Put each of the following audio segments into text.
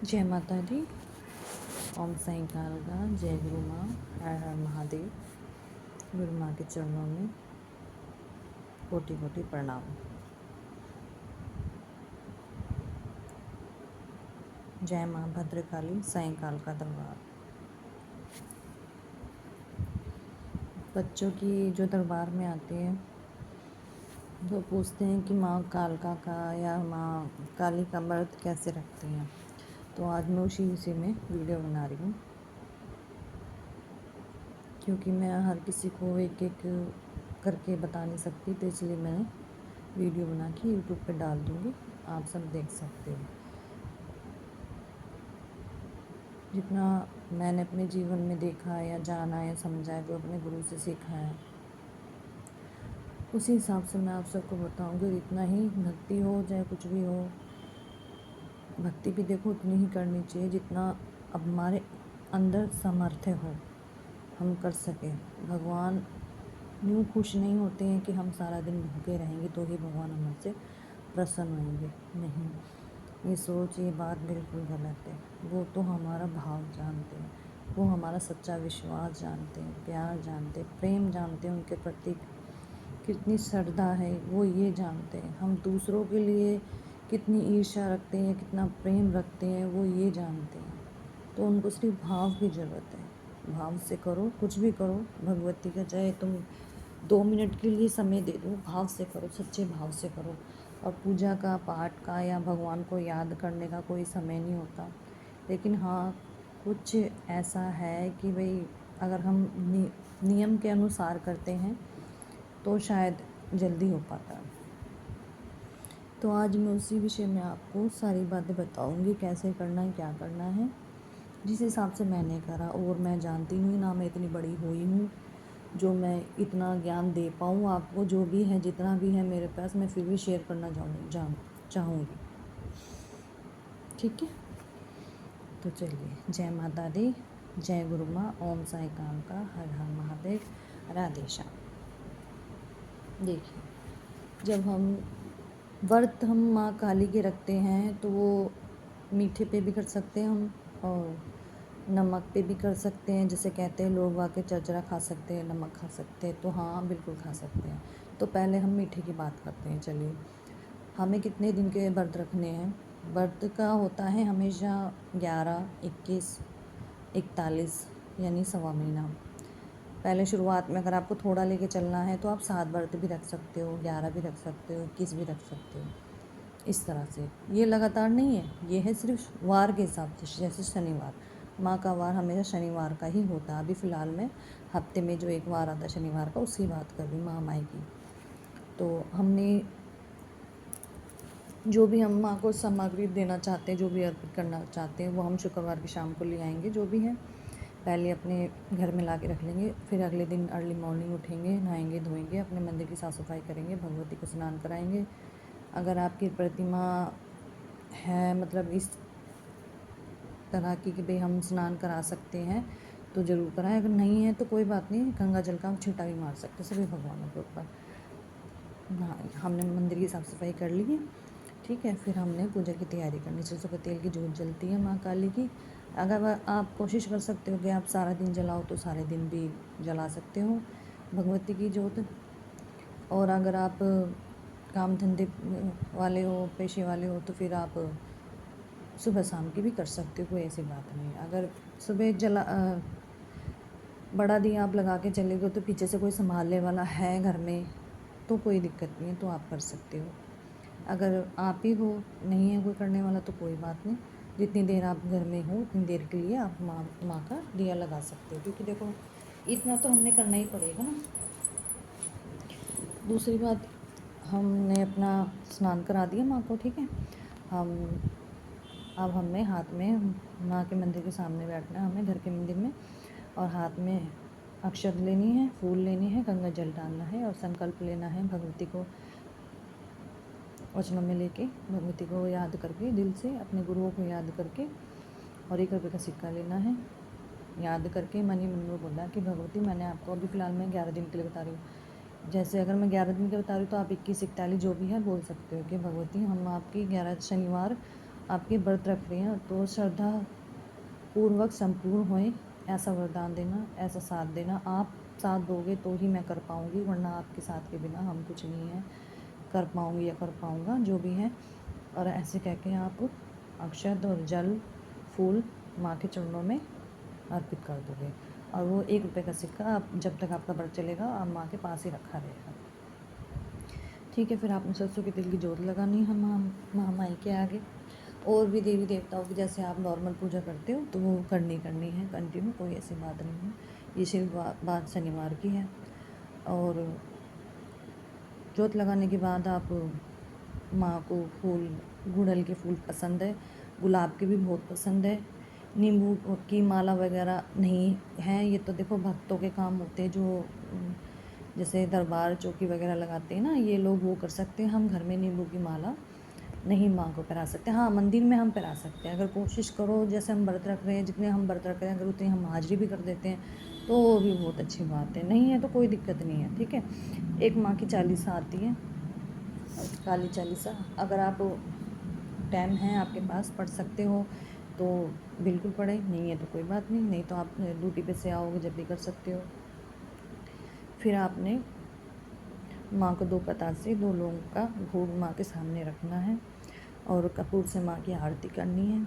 जय माता दी। ओम साईं कालका। जय गुरु माँ। हर हर महादेव। गुरु माँ के चरणों में कोटि कोटि प्रणाम। जय माँ भद्रकाली साईं कालका दरबार। बच्चों की जो दरबार में आते हैं वो पूछते हैं कि माँ कालका का या माँ काली का व्रत कैसे रखते हैं। तो आज मैं उसी विषय में वीडियो बना रही हूँ, क्योंकि मैं हर किसी को एक एक करके बता नहीं सकती, तो इसलिए मैंने वीडियो बना के यूट्यूब पे डाल दूँगी, आप सब देख सकते हो। जितना मैंने अपने जीवन में देखा है या जाना है या समझा है, जो अपने गुरु से सीखा है, उसी हिसाब से मैं आप सबको बताऊँगी। इतना ही भक्ति हो चाहे कुछ भी हो, भक्ति भी देखो उतनी ही करनी चाहिए जितना अब हमारे अंदर सामर्थ्य हो, हम कर सकें। भगवान यूँ खुश नहीं होते हैं कि हम सारा दिन भूखे रहेंगे तो ही भगवान हमसे प्रसन्न होंगे। नहीं, ये सोच, ये बात बिल्कुल गलत है। वो तो हमारा भाव जानते हैं, वो हमारा सच्चा विश्वास जानते हैं, प्यार जानते हैं, प्रेम जानते हैं, उनके प्रति कितनी श्रद्धा है वो ये जानते हैं। हम दूसरों के लिए कितनी ईर्ष्या रखते हैं, कितना प्रेम रखते हैं, वो ये जानते हैं। तो उनको सिर्फ भाव की ज़रूरत है। भाव से करो, कुछ भी करो। भगवती का चाहे तुम 2 मिनट के लिए समय दे दो, भाव से करो, सच्चे भाव से करो। और पूजा का, पाठ का या भगवान को याद करने का कोई समय नहीं होता, लेकिन हाँ कुछ ऐसा है कि भाई अगर हम नियम के अनुसार करते हैं तो शायद जल्दी हो पाता है। तो आज मैं उसी विषय में आपको सारी बातें बताऊंगी, कैसे करना है, क्या करना है, जिस हिसाब से मैंने करा। और मैं जानती हूँ ना, मैं इतनी बड़ी हुई हूँ जो मैं इतना ज्ञान दे पाऊँ आपको। जो भी है, जितना भी है मेरे पास, मैं फिर भी शेयर करना चाहूँगी। ठीक है, तो चलिए। जय माता दी, जय गुरु माँ, ओम साई कालका, हर हर महादेव, राधे श्याम। देखिए, जब व्रत हम माँ काली के रखते हैं तो वो मीठे पे भी कर सकते हैं हम, और नमक पे भी कर सकते हैं। जैसे कहते हैं लोग वाकई चरचरा खा सकते हैं, नमक खा सकते हैं, तो हाँ बिल्कुल खा सकते हैं। तो पहले हम मीठे की बात करते हैं। चलिए, हमें कितने दिन के व्रत रखने हैं। व्रत का होता है हमेशा 11, 21, 41 यानी सवा महीना। पहले शुरुआत में अगर आपको थोड़ा लेके चलना है तो आप 7 व्रत भी रख सकते हो, 11 भी रख सकते हो, 21 भी रख सकते हो। इस तरह से ये लगातार नहीं है, ये है सिर्फ वार के हिसाब से। जैसे शनिवार, माँ का वार हमेशा शनिवार का ही होता है। अभी फ़िलहाल में हफ्ते में जो एक वार आता है शनिवार का, उसकी बात कर रही हूँ, महामाई की। तो हमने जो भी हम माँ को सामग्री देना चाहते हैं, जो भी अर्पित करना चाहते हैं, वो हम शुक्रवार की शाम को ले आएंगे। जो भी है पहले अपने घर में ला के रख लेंगे, फिर अगले दिन अर्ली मॉर्निंग उठेंगे, नहाएंगे धोएंगे, अपने मंदिर की साफ़ सफाई करेंगे, भगवती को स्नान कराएंगे। अगर आपकी प्रतिमा है मतलब इस तरह की कि भाई हम स्नान करा सकते हैं तो ज़रूर कराएं। अगर नहीं है तो कोई बात नहीं, गंगा जल का हम छींटा भी मार सकते हैं सभी भगवानों के ऊपर। हाँ, हमने मंदिर की साफ़ सफाई कर ली है, ठीक है। फिर हमने पूजा की तैयारी करनी। सरसों के तेल की जोत जलती है माँ काली की। अगर आप कोशिश कर सकते हो कि आप सारा दिन जलाओ तो सारे दिन भी जला सकते हो भगवती की जोत। और अगर आप काम धंधे वाले हो, पेशे वाले हो, तो फिर आप सुबह शाम की भी कर सकते हो, कोई ऐसी बात नहीं है। अगर सुबह बड़ा दिया आप लगा के चले गए तो पीछे से कोई संभालने वाला है घर में तो कोई दिक्कत नहीं है, तो आप कर सकते हो। अगर आप ही हो, नहीं है कोई करने वाला, तो कोई बात नहीं। जितनी देर आप घर में हो उतनी देर के लिए आप माँ का दिया लगा सकते हो, क्योंकि देखो इतना तो हमने करना ही पड़ेगा ना। दूसरी बात, हमने अपना स्नान करा दिया माँ को, ठीक है। अब हमें हाथ में माँ के मंदिर के सामने बैठना है, हमें घर के मंदिर में, और हाथ में अक्षत लेनी है, फूल लेनी है, गंगा जल डालना है और संकल्प लेना है। भगवती को वचनों में लेके, भगवती को याद करके, दिल से अपने गुरुओं को याद करके, और 1 रुपये का सिक्का लेना है। याद करके मन ही मन में बोला कि भगवती मैंने आपको, अभी फ़िलहाल मैं 11 दिन के लिए बता रही हूँ। जैसे अगर मैं 11 दिन के बता रही हूँ तो आप 21, 41 जो भी है बोल सकते हो कि भगवती हम आपकी 11 शनिवार आपके व्रत रख रहे हैं तो श्रद्धा पूर्वक संपूर्ण होए, ऐसा वरदान देना, ऐसा साथ देना। आप साथ दोगे तो ही मैं कर पाऊँगी, वरना आपके साथ के बिना हम कुछ नहीं है कर पाऊँगी या कर पाऊँगा, जो भी है। और ऐसे कह के आप अक्षत और जल फूल माँ के चरणों में अर्पित कर दोगे, और वो 1 रुपये का सिक्का आप जब तक आपका व्रत चलेगा आप माँ के पास ही रखा रहेगा। ठीक है, फिर आपने सरसों के तेल की जोत लगानी है महामाई के आगे। और भी देवी देवताओं की जैसे आप नॉर्मल पूजा करते हो तो वो करनी है कंटिन्यू, कोई ऐसी बात नहीं है। ये सिर्फ बात शनिवार की है। और जोत लगाने के बाद आप माँ को फूल, गुड़हल के फूल पसंद है, गुलाब के भी बहुत पसंद है। नींबू की माला वगैरह नहीं है, ये तो देखो भक्तों के काम होते हैं, जो जैसे दरबार चौकी वगैरह लगाते हैं ना, ये लोग वो कर सकते हैं। हम घर में नींबू की माला नहीं माँ को पहरा सकते। हाँ, मंदिर में हम पहरा सकते हैं, अगर कोशिश करो। जैसे हम व्रत रख रहे हैं, जितने हम व्रत रख रहे हैं अगर उतनी हम हाजिरी भी कर देते हैं तो वो भी बहुत अच्छी बात है। नहीं है तो कोई दिक्कत नहीं है, ठीक है। एक माँ की चालीसा आती है, काली चालीसा, अगर आप टाइम है आपके पास पढ़ सकते हो तो बिल्कुल पढ़े, नहीं है तो कोई बात नहीं, नहीं तो आप ड्यूटी पे से आओगे जब भी कर सकते हो। फिर आपने माँ को 2 पतासे 2 लौंग का भोग माँ के सामने रखना है, और कपूर से माँ की आरती करनी है।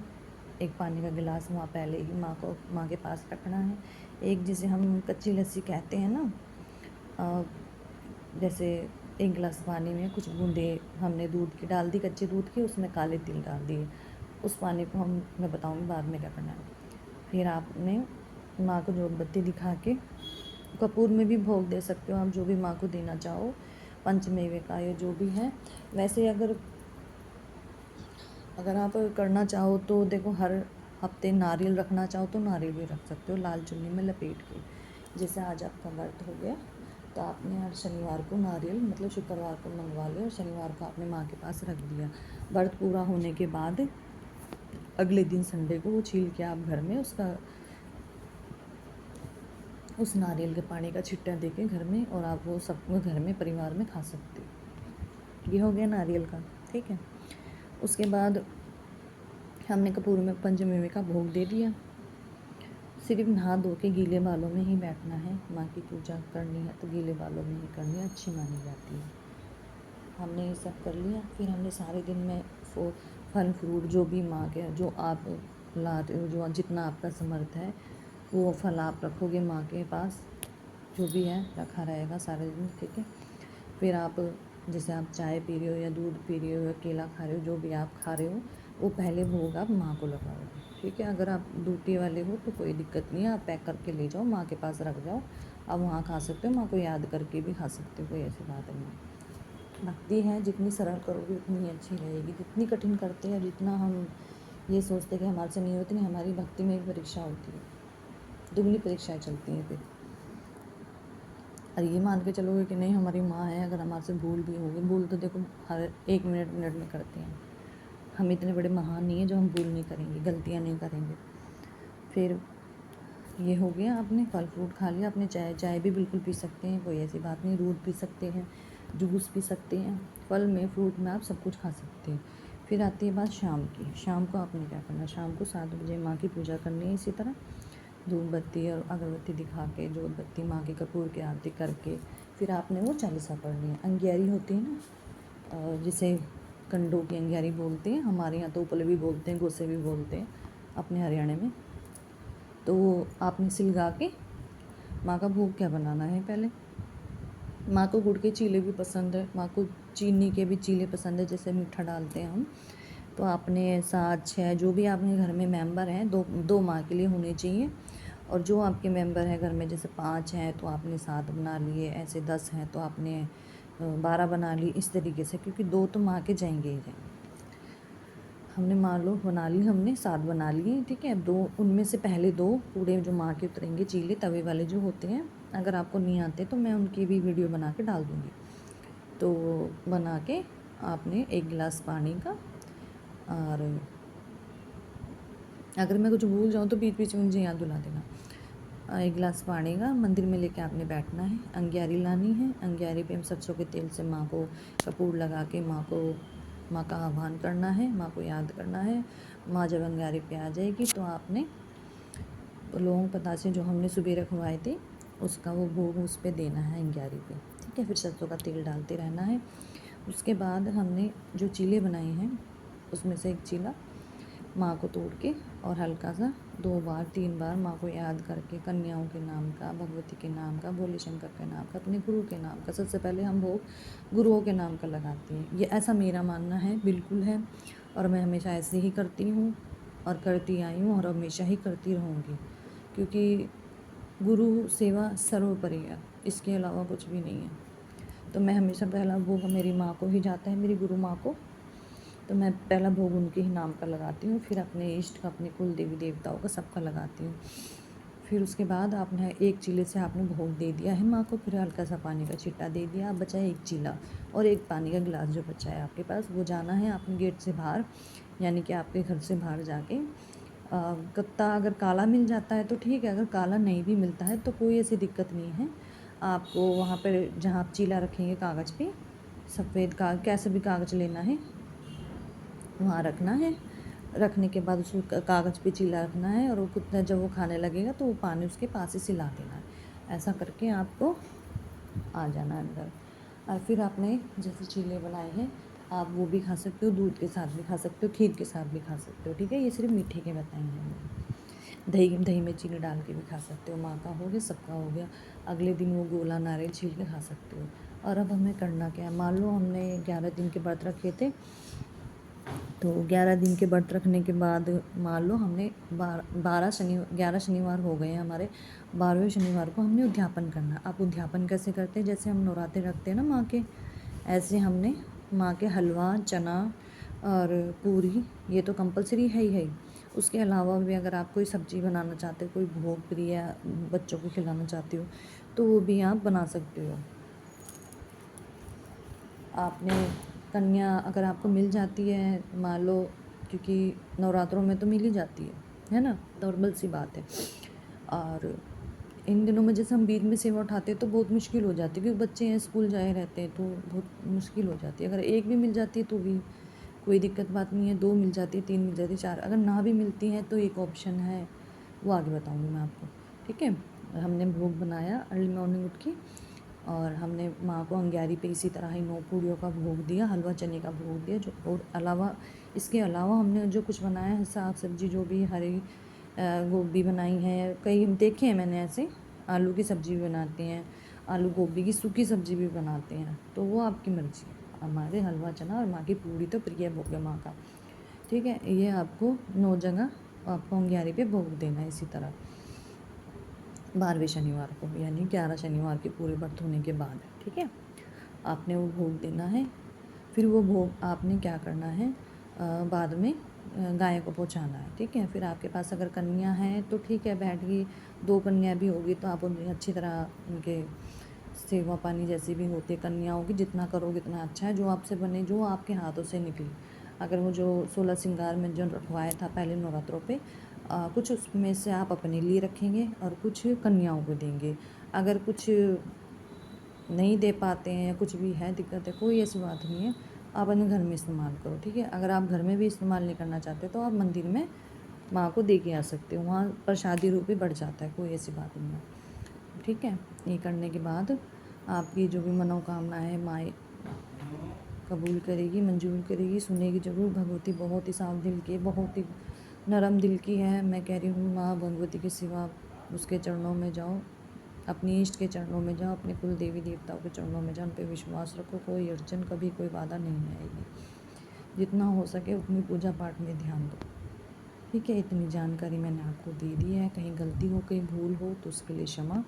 एक पानी का गिलास वहाँ पहले ही माँ के पास रखना है। एक जिसे हम कच्ची लस्सी कहते हैं ना, जैसे 1 गिलास पानी में कुछ बूंदे हमने दूध की डाल दी, कच्चे दूध की, उसमें काले तिल डाल दिए। उस पानी को मैं बताऊँगी बाद में क्या करना है। फिर आपने माँ को जोतबत्ती दिखा के, कपूर में भी भोग दे सकते हो आप, जो भी माँ को देना चाहो, पंचमेवे का या जो भी है। वैसे अगर आप करना चाहो तो देखो, हर हफ्ते नारियल रखना चाहो तो नारियल भी रख सकते हो, लाल चुन्नी में लपेट के। जैसे आज आपका व्रत हो गया तो आपने हर शनिवार को नारियल, मतलब शुक्रवार को मंगवा लिया और शनिवार को आपने माँ के पास रख दिया। व्रत पूरा होने के बाद अगले दिन संडे को वो छील के आप घर में उस नारियल के पानी का छिट्टा देके घर में, और आप वो सब घर में परिवार में खा सकते हो। ये हो गया नारियल का, ठीक है। उसके बाद हमने कपूर में पंचमेवे का भोग दे दिया। सिर्फ नहा धो के गीले बालों में ही बैठना है, माँ की पूजा करनी है तो गीले बालों में ही करनी है, अच्छी मानी जाती है। हमने ये सब कर लिया। फिर हमने सारे दिन में फल फ्रूट जो भी माँ के, जो आप ला रहे हो, जो जितना आपका समर्थ है वो फल आप रखोगे माँ के पास, जो भी है रखा रहेगा सारे दिन, ठीक है। फिर आप जैसे आप चाय पी रहे हो या दूध पी रहे हो या केला खा रहे हो, जो भी आप खा रहे हो वो पहले भोग आप माँ को लगाओगे, ठीक है। अगर आप ड्यूटी वाले हो तो कोई दिक्कत नहीं है, आप पैक करके ले जाओ, माँ के पास रख जाओ, आप वहाँ खा सकते हो, माँ को याद करके भी खा सकते हो, कोई ऐसी बात नहीं है। भक्ति है, जितनी सरल करोगे उतनी अच्छी रहेगी। जितनी कठिन करते हैं, जितना हम ये सोचते हैं कि हमारे से नहीं होती, नहीं, हमारी भक्ति में भी परीक्षा होती है, दुगनी परीक्षाएँ चलती हैं फिर। और ये मान के चलोगे कि नहीं हमारी माँ है, अगर हमारे से भूल भी होगी, भूल तो देखो हर 1 मिनट में करते हैं, हम इतने बड़े महान नहीं है जो हम भूल नहीं करेंगे, गलतियाँ नहीं करेंगे। फिर ये हो गया, आपने फल फ्रूट खा लिया, आपने चाय भी बिल्कुल पी सकते हैं, कोई ऐसी बात नहीं, दूध पी सकते हैं, जूस पी सकते हैं, फल में फ्रूट में आप सब कुछ खा सकते हैं। फिर आती है बात शाम की। शाम को आपने क्या करना, शाम को 7 बजे माँ की पूजा करनी है। इसी तरह धूप बत्ती और अगरबत्ती दिखा के, जोत बत्ती माँ की कपूर की आरती करके, फिर आपने वो चालीसा पढ़नी है। अंग्यारी होती है ना, जिसे कंडों की अंग्यारी बोलते हैं, हमारे यहाँ तो उपले भी बोलते हैं, गोसे भी बोलते हैं अपने हरियाणा में। तो वो आपने सिलगा के माँ का भोग क्या बनाना है, पहले माँ को गुड़ के चीले भी पसंद है, माँ को चीनी के भी चीले पसंद है, जैसे मीठा डालते हैं हम। तो आपने 7 6 जो भी आपके घर में मेंबर हैं, दो माँ के लिए होने चाहिए। और जो आपके मेंबर हैं घर में, जैसे 5 हैं तो आपने 7 बना लिए, ऐसे 10 हैं तो आपने 12 बना ली, इस तरीके से, क्योंकि 2 तो माँ के जाएंगे ही जाएंगे। हमने मान लो बना ली, हमने 7 बना लिए, ठीक है। अब 2 उनमें से पहले 2 पूरे जो माँ के उतरेंगे चीले, तवे वाले जो होते हैं, अगर आपको नहीं आते तो मैं उनकी भी वीडियो बना के डाल दूँगी। तो बना के आपने 1 गिलास पानी का, और अगर मैं कुछ भूल जाऊँ तो बीच बीच में मुझे याद दिला देना। 1 गिलास पानी का मंदिर में लेके आपने बैठना है। अंग्यारी लानी है, अंग्यारी पे सरसों के तेल से माँ को कपूर लगा के माँ को माँ का आह्वान करना है, माँ को याद करना है। माँ जब अंगारे पे आ जाएगी तो आपने लौंग पतासे जो हमने सुबह रखवाए थे उसका वो भोग उस पर देना है अंगारी पे, ठीक है। फिर सरसों का तेल डालते रहना है। उसके बाद हमने जो चीले बनाए हैं उसमें से एक चीला माँ को तोड़ के और हल्का सा 2 बार 3 बार माँ को याद करके कन्याओं के नाम का, भगवती के नाम का, भोले शंकर के नाम का, अपने गुरु के नाम का, सबसे पहले हम भोग गुरुओं के नाम का लगाते हैं। ये ऐसा मेरा मानना है, बिल्कुल है, और मैं हमेशा ऐसे ही करती हूँ और करती आई हूँ और हमेशा ही करती रहूँगी, क्योंकि गुरु सेवा सर्वोपरि है, इसके अलावा कुछ भी नहीं है। तो मैं हमेशा पहला भोग मेरी माँ को ही जाता है, मेरी गुरु माँ को, तो मैं पहला भोग उनके ही नाम का लगाती हूँ। फिर अपने इष्ट का, अपने कुल देवी देवताओं का, सबका लगाती हूँ। फिर उसके बाद आपने एक चीले से आपने भोग दे दिया है माँ को, फिर हल्का सा पानी का छिट्टा दे दिया, अब बचा है एक चीला और एक पानी का गिलास जो बचा है आपके पास, वो जाना है अपने गेट से बाहर, यानी कि आपके घर से बाहर जाके कत्ता अगर काला मिल जाता है तो ठीक है, अगर काला नहीं भी मिलता है तो कोई ऐसी दिक्कत नहीं है। आपको वहाँ पर जहाँ आप चीला रखेंगे कागज़ पे, सफ़ेद कागज़, कैसे भी कागज़ लेना है वहाँ रखना है। रखने के बाद उसको कागज़ पे चीला रखना है और वो कुत्ता जब वो खाने लगेगा तो वो पानी उसके पास ही सिला देना है। ऐसा करके आपको आ जाना अंदर। और फिर आपने जैसे चीले बनाए हैं आप वो भी खा सकते हो, दूध के साथ भी खा सकते हो, खीर के साथ भी खा सकते हो, ठीक है। ये सिर्फ मीठे के बताए हैं मैंने। दही में चीनी डाल के भी खा सकते हो। माँ का हो गया, सबका हो गया। अगले दिन वो गोला नारियल छील के खा सकते हो। और अब हमें करना क्या है, मान लो हमने 11 दिन के व्रत रखे थे, तो 11 दिन के व्रत रखने के बाद मान लो हमने 11 शनिवार हो गए हैं हमारे, 12वें शनिवार को हमने उद्यापन करना। आप उद्यापन कैसे करते हैं, जैसे हम नवरात्रे रखते हैं ना माँ के, ऐसे हमने माँ के हलवा, चना और पूरी, ये तो कंपलसरी है ही। उसके अलावा भी अगर आप कोई सब्ज़ी बनाना चाहते हो, कोई भोग प्रिय बच्चों को खिलाना चाहते हो तो वो भी आप बना सकते हो। आपने कन्या अगर आपको मिल जाती है, मान लो, क्योंकि नवरात्रों में तो मिल ही जाती है ना, नॉर्मल सी बात है। और इन दिनों में जैसे हम बीच में सेवा उठाते हैं तो बहुत मुश्किल हो जाती है, क्योंकि बच्चे हैं, स्कूल जाए रहते हैं, तो बहुत मुश्किल हो जाती है। अगर एक भी मिल जाती है तो भी कोई दिक्कत बात नहीं है, 2 मिल जाती है, 3 मिल जाती है, 4, अगर ना भी मिलती हैं तो एक ऑप्शन है, वो आगे बताऊँगी मैं आपको, ठीक है। हमने भोग बनाया अर्ली मॉर्निंग उठ के, और हमने माँ को अंगारी पे इसी तरह ही 9 पूड़ियों का भोग दिया, हलवा चने का भोग दिया। जो और अलावा इसके अलावा हमने जो कुछ बनाया है, साग सब्जी जो भी, हरी गोभी बनाई है, कई देखे हैं मैंने ऐसे, आलू की सब्ज़ी भी बनाते हैं, आलू गोभी की सूखी सब्ज़ी भी बनाते हैं, तो वो आपकी मर्ज़ी है। हमारे हलवा चना और माँ की पूड़ी तो प्रिय भोग है माँ का, ठीक है। ये आपको 9 जगह आपको अंगारी पे भोग देना है इसी तरह 12वें शनिवार को, यानी 11 शनिवार के पूरे व्रत होने के बाद, ठीक है। आपने वो भोग देना है। फिर वो भोग आपने क्या करना है, बाद में गाय को पहुंचाना है, ठीक है। फिर आपके पास अगर कन्या है तो ठीक है, बैठ गई, 2 कन्या भी होगी तो आप उन्हें अच्छी तरह उनके सेवा पानी जैसी भी होती है कन्याओं की, जितना करोगे इतना अच्छा है, जो आपसे बने, जो आपके हाथों से निकले। अगर वो जो 16 श्रृंगार में जो रखवाया था पहले नवरात्रों पे, कुछ उसमें से आप अपने लिए रखेंगे और कुछ कन्याओं को देंगे। अगर कुछ नहीं दे पाते हैं या कुछ भी है दिक्कत है, कोई ऐसी बात नहीं है, आप अपने घर में इस्तेमाल करो, ठीक है। अगर आप घर में भी इस्तेमाल नहीं करना चाहते तो आप मंदिर में माँ को दे के आ सकते हो, वहाँ प्रसादी रूप में बढ़ जाता है, कोई ऐसी बात नहीं है, ठीक है। ये करने के बाद आपकी जो भी मनोकामना है माँ कबूल करेगी, मंजूर करेगी, सुनेगी ज़रूर। भगवती बहुत ही साफ दिल की, बहुत ही नरम दिल की है। मैं कह रही हूँ माँ भगवती के सिवा उसके चरणों में जाओ, अपनी इष्ट के चरणों में जाओ, अपने कुल देवी देवताओं के चरणों में जाओ, उन पर विश्वास रखो, कोई अड़चन कभी कोई बाधा नहीं आएगी। जितना हो सके उतनी पूजा पाठ में ध्यान दो, ठीक है। इतनी जानकारी मैंने आपको दे दी है, कहीं गलती हो, कहीं भूल हो तो उसके लिए क्षमा।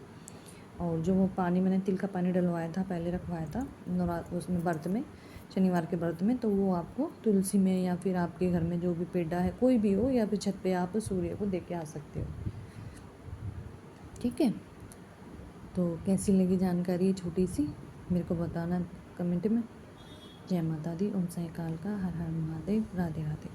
और जो वो पानी मैंने तिल का पानी डलवाया था, पहले रखवाया था नवरात्र उसमें व्रत में, शनिवार के व्रत में, तो वो आपको तुलसी में या फिर आपके घर में जो भी पेड़ा है कोई भी हो, या फिर छत पे आप सूर्य को दे के आ सकते हो, ठीक है। तो कैसी लगी जानकारी छोटी सी, मेरे को बताना कमेंट में। जय माता दी, ओम साई काल का, हर हर महादेव, राधे राधे।